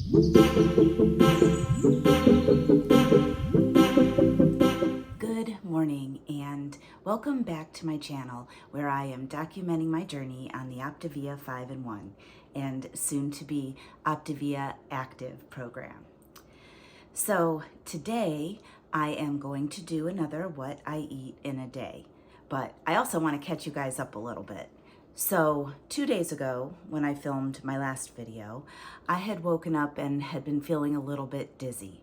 Good morning and welcome back to my channel where I am documenting my journey on the Optavia 5-in-1 and soon to be Optavia Active program. So today I am going to do another what I eat in a day, but I also want to catch you guys up a little bit. So 2 days ago when I filmed my last video, I had woken up and had been feeling a little bit dizzy,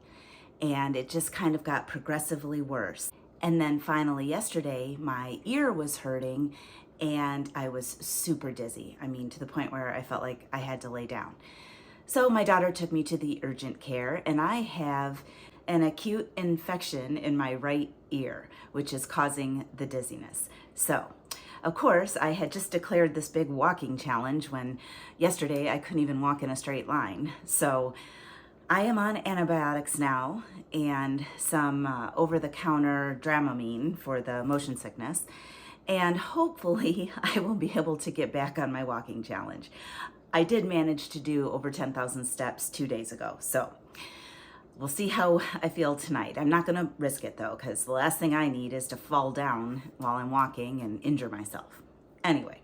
and it just kind of got progressively worse. And then finally yesterday, my ear was hurting and I was super dizzy. I mean, to the point where I felt like I had to lay down. So my daughter took me to the urgent care, and I have an acute infection in my right ear, which is causing the dizziness. So, of course, I had just declared this big walking challenge when yesterday I couldn't even walk in a straight line. So I am on antibiotics now and some over-the-counter Dramamine for the motion sickness, and hopefully I will be able to get back on my walking challenge. I did manage to do over 10,000 steps 2 days ago, so we'll see how I feel tonight. I'm not gonna risk it though, because the last thing I need is to fall down while I'm walking and injure myself. Anyway,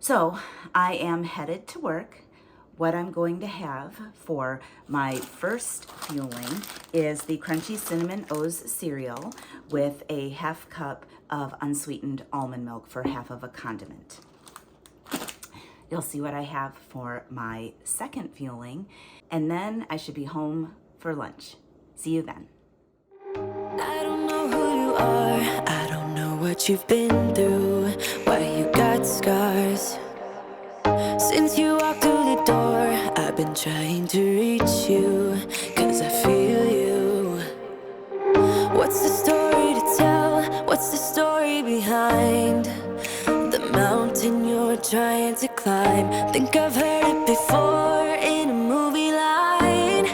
so I am headed to work. What I'm going to have for my first fueling is the Crunchy Cinnamon O's cereal with a half cup of unsweetened almond milk for half of a condiment. You'll see what I have for my second fueling, and then I should be home for lunch. See you then. I don't know who you are, I don't know what you've been through, why you got scars. Since you walked through the door, I've been trying to reach you, 'cause I feel you. What's the story to tell? What's the story behind the mountain you're trying to climb? Think I've heard it before in a movie line.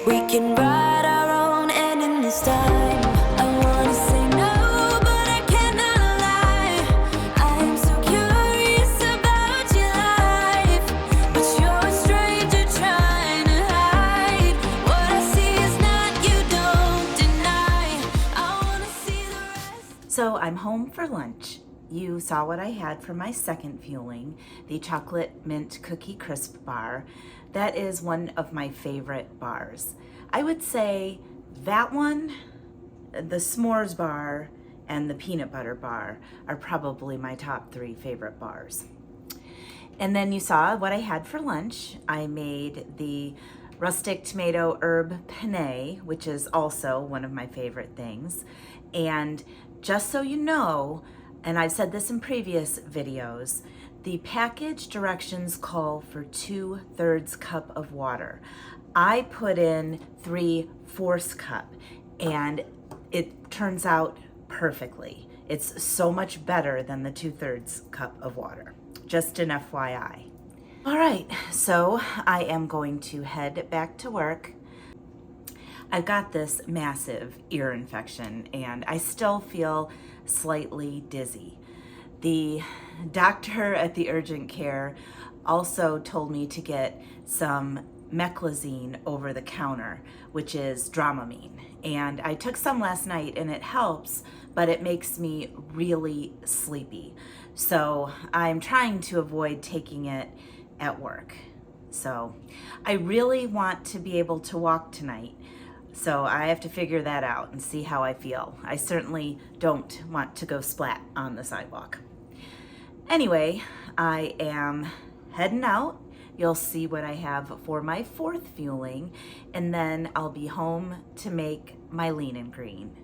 We can write our own ending this time. I wanna say no, but I cannot lie. I am so curious about your life, but you're a stranger trying to hide. What I see is not, you don't deny. I wanna see the rest. So I'm home for lunch. You saw what I had for my second fueling, the chocolate mint cookie crisp bar. That is one of my favorite bars. I would say that one, the s'mores bar, and the peanut butter bar are probably my top 3 favorite bars. And then you saw what I had for lunch. I made the Rustic tomato herb Penne, which is also one of my favorite things. And just so you know, and I've said this in previous videos, the package directions call for 2/3 cup of water. I put in 3/4 cup, and it turns out perfectly. It's so much better than the 2/3 cup of water. Just an FYI. All right, so I am going to head back to work. I've got this massive ear infection and I still feel slightly dizzy. The doctor at the urgent care also told me to get some meclizine over the counter, which is Dramamine. And I took some last night and it helps, but it makes me really sleepy. So I'm trying to avoid taking it at work. So I really want to be able to walk tonight. So I have to figure that out and see how I feel. I certainly don't want to go splat on the sidewalk. Anyway, I am heading out. You'll see what I have for my fourth fueling, and then I'll be home to make my lean and green.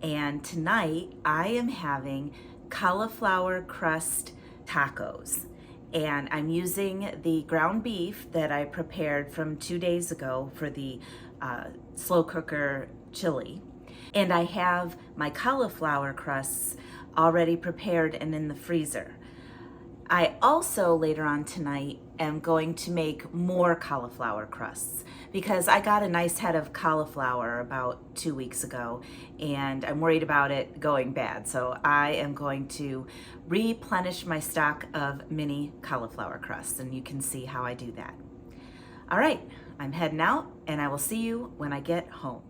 And tonight I am having cauliflower crust tacos. And I'm using the ground beef that I prepared from 2 days ago for the slow cooker chili. And I have my cauliflower crusts already prepared and in the freezer. I also later on tonight am going to make more cauliflower crusts because I got a nice head of cauliflower about 2 weeks ago and I'm worried about it going bad. So I am going to replenish my stock of mini cauliflower crusts, and you can see how I do that. All right, I'm heading out and I will see you when I get home.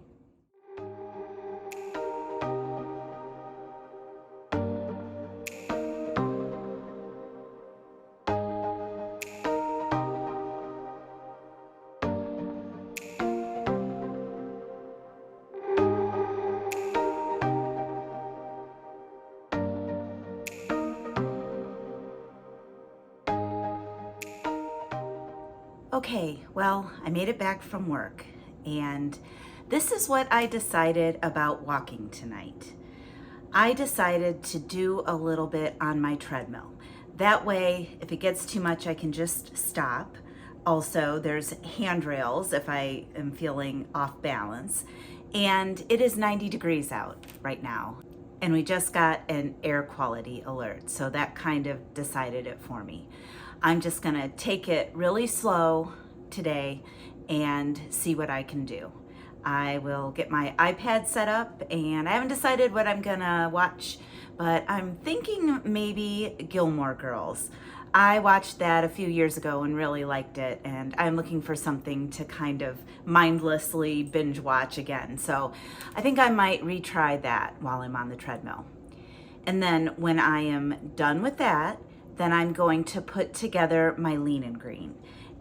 Okay, well, I made it back from work, and this is what I decided about walking tonight. I decided to do a little bit on my treadmill. That way, if it gets too much, I can just stop. Also, there's handrails if I am feeling off balance. And it is 90 degrees out right now. And we just got an air quality alert, so that kind of decided it for me. I'm just gonna take it really slow today and see what I can do. I will get my iPad set up, and I haven't decided what I'm gonna watch, but I'm thinking maybe Gilmore Girls. I watched that a few years ago and really liked it, and I'm looking for something to kind of mindlessly binge watch again. So I think I might retry that while I'm on the treadmill. And then when I am done with that, then I'm going to put together my lean and green.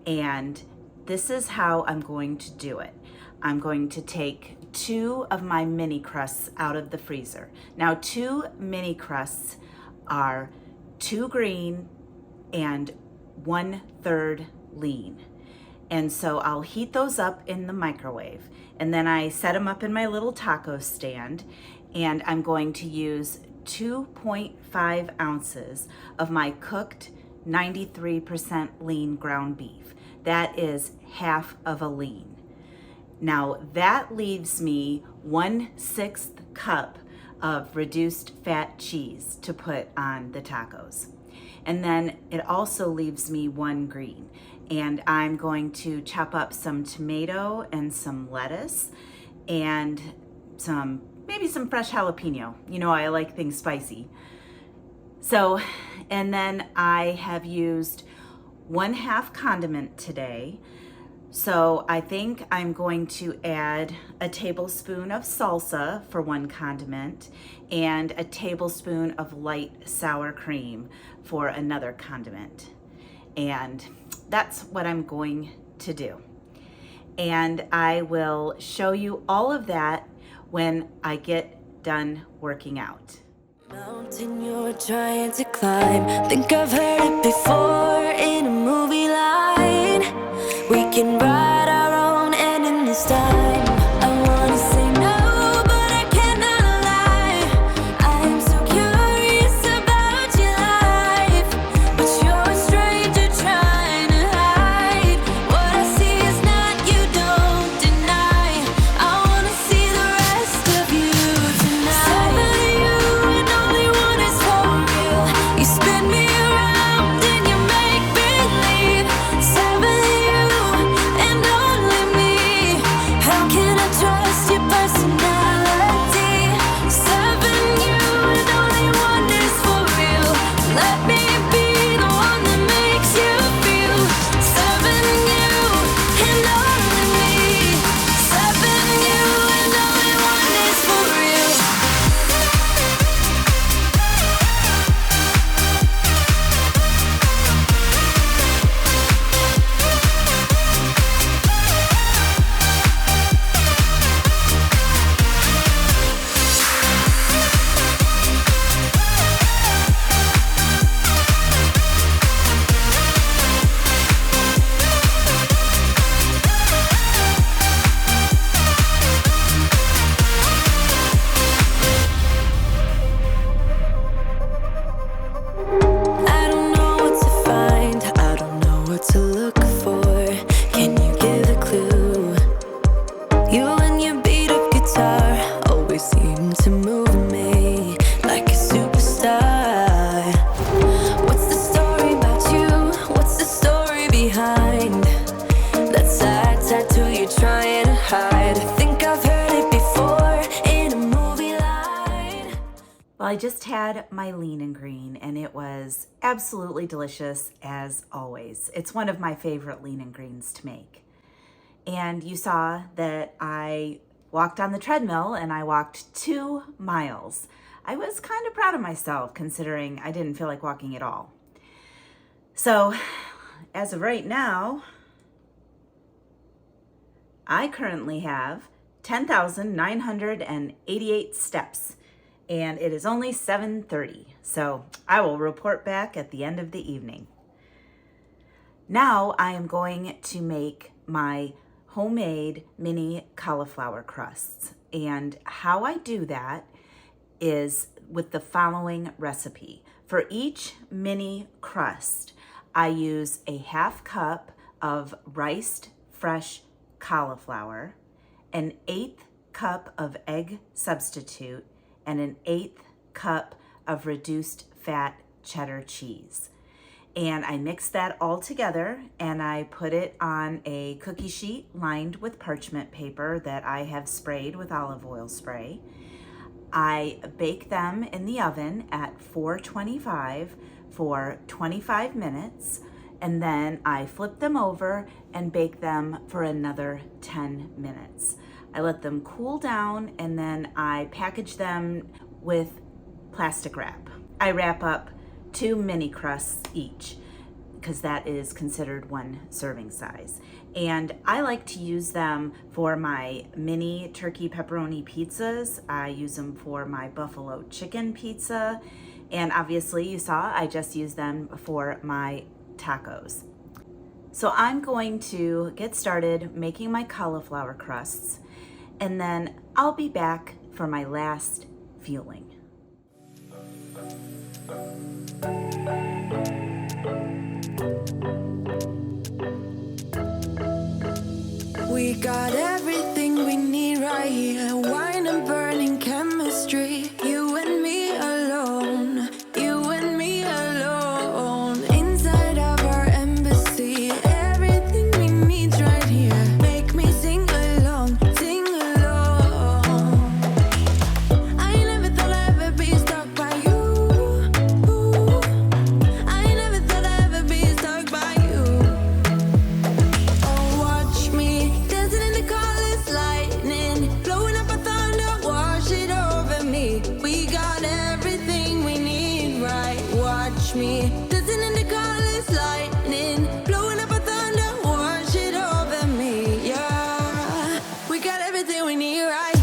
And this is how I'm going to do it. I'm going to take 2 of my mini crusts out of the freezer. Now, 2 mini crusts are 2 green and 1/3 lean. And so I'll heat those up in the microwave. And then I set them up in my little taco stand, and I'm going to use 2.5 ounces of my cooked 93% lean ground beef. That is half of a lean. Now that leaves me 1/6 cup of reduced fat cheese to put on the tacos. And then it also leaves me 1 green. And I'm going to chop up some tomato and some lettuce and maybe some fresh jalapeno. You know, I like things spicy. So, and then I have used 1/2 condiment today. So I think I'm going to add a tablespoon of salsa for 1 condiment and a tablespoon of light sour cream for another condiment. And that's what I'm going to do. And I will show you all of that when I get done working out. Mountain you're trying to climb. Think I've heard it before in a movie line. We can write our own ending this time. I wanna say no, but I cannot lie. I'm so curious about your life, but you're a stranger trying to hide. What I see is not, you don't deny. I wanna see the rest of you tonight. 7 of you and only 1 is for real. You spin me around and you make believe. 7 of you and only me. How can I trust your personality? 7 you and only 1 is for real. Let me be the one that makes you feel. 7 you and only me. 7 you and only 1 is for real. I don't know what to find, I don't know what to look for. Can you give a clue? You and your beat up guitar always seem to move me like a superstar. What's the story about you? What's the story behind that side tattoo you're trying to hide? I think I've heard it before in a movie line. Well, I just had my lean and green and it was absolutely delicious as always. It's one of my favorite lean and greens to make. And you saw that I walked on the treadmill and I walked 2 miles. I was kind of proud of myself considering I didn't feel like walking at all. So as of right now, I currently have 10,988 steps and it is only 7:30. So I will report back at the end of the evening. Now I am going to make my homemade mini cauliflower crusts. And how I do that is with the following recipe. For each mini crust, I use a 1/2 cup of riced fresh cauliflower, an 1/8 cup of egg substitute, and an 1/8 cup of reduced fat cheddar cheese. And I mix that all together and I put it on a cookie sheet lined with parchment paper that I have sprayed with olive oil spray. I bake them in the oven at 425 for 25 minutes, and then I flip them over and bake them for another 10 minutes. I let them cool down and then I package them with plastic wrap. I wrap up 2 mini crusts each because that is considered 1 serving size. And I like to use them for my mini turkey pepperoni pizzas. I use them for my buffalo chicken pizza. And obviously you saw I just used them for my tacos. So I'm going to get started making my cauliflower crusts and then I'll be back for my last fueling. We got everything we need right here. Wine and burning chemistry. You and me alone. You and me alone. Inside of our embassy. Everything we need right here. Make me sing along. Sing along. I never thought I'd ever be stuck by you. I never thought I'd ever be stuck by you. Oh, watch me. Dancing in the colors, lightning, blowing up a thunder, wash it over me. We got everything we need, right? Watch me. Dancing in the colors, lightning, blowing up a thunder, wash it over me. Yeah, we got everything we need right here.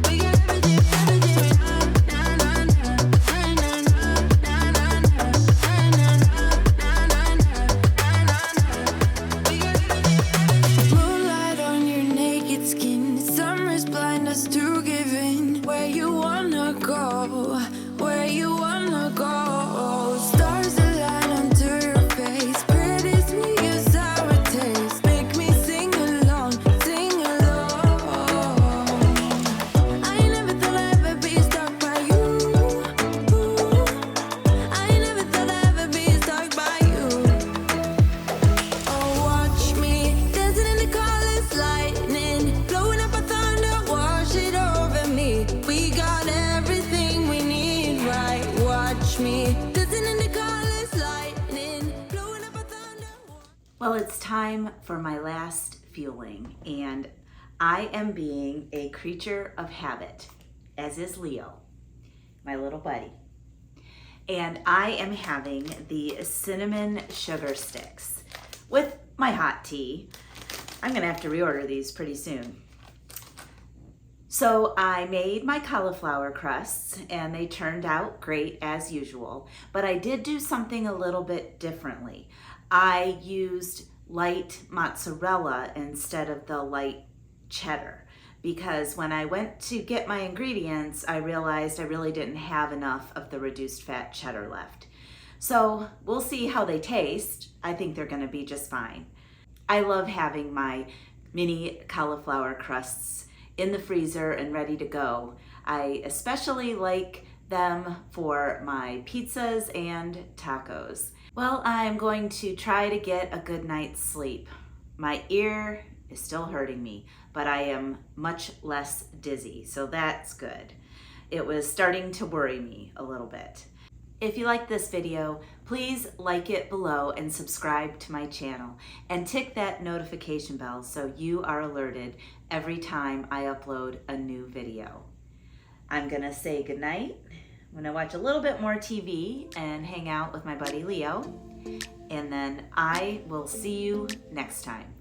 We got everything Moonlight on your naked skin. Summer's blind us to giving. Where you wanna go? Where you wanna go? Stars align onto your face. Pretty sweet, your sour taste. Make me sing along, sing along. I never thought I'd ever be stuck by you. I never thought I'd ever be stuck by you. Oh, watch me, dancing in the colors, lightning, blowing up a thunder, wash it over me. We got everything we need, right? Watch me, dancing in the colors, lightning, blowing up a thunder. Well, it's time for my last fueling, and I am being a creature of habit, as is Leo, my little buddy. And I am having the cinnamon sugar sticks with my hot tea. I'm gonna have to reorder these pretty soon. So I made my cauliflower crusts and they turned out great as usual, but I did do something a little bit differently. I used light mozzarella instead of the light cheddar because when I went to get my ingredients, I realized I really didn't have enough of the reduced fat cheddar left. So we'll see how they taste. I think they're gonna be just fine. I love having my mini cauliflower crusts in the freezer and ready to go. I especially like them for my pizzas and tacos. Well, I'm going to try to get a good night's sleep. My ear is still hurting me, but I am much less dizzy, so that's good. It was starting to worry me a little bit. If you like this video, please like it below and subscribe to my channel and tick that notification bell so you are alerted every time I upload a new video. I'm gonna say goodnight. I'm gonna watch a little bit more TV and hang out with my buddy Leo, and then I will see you next time.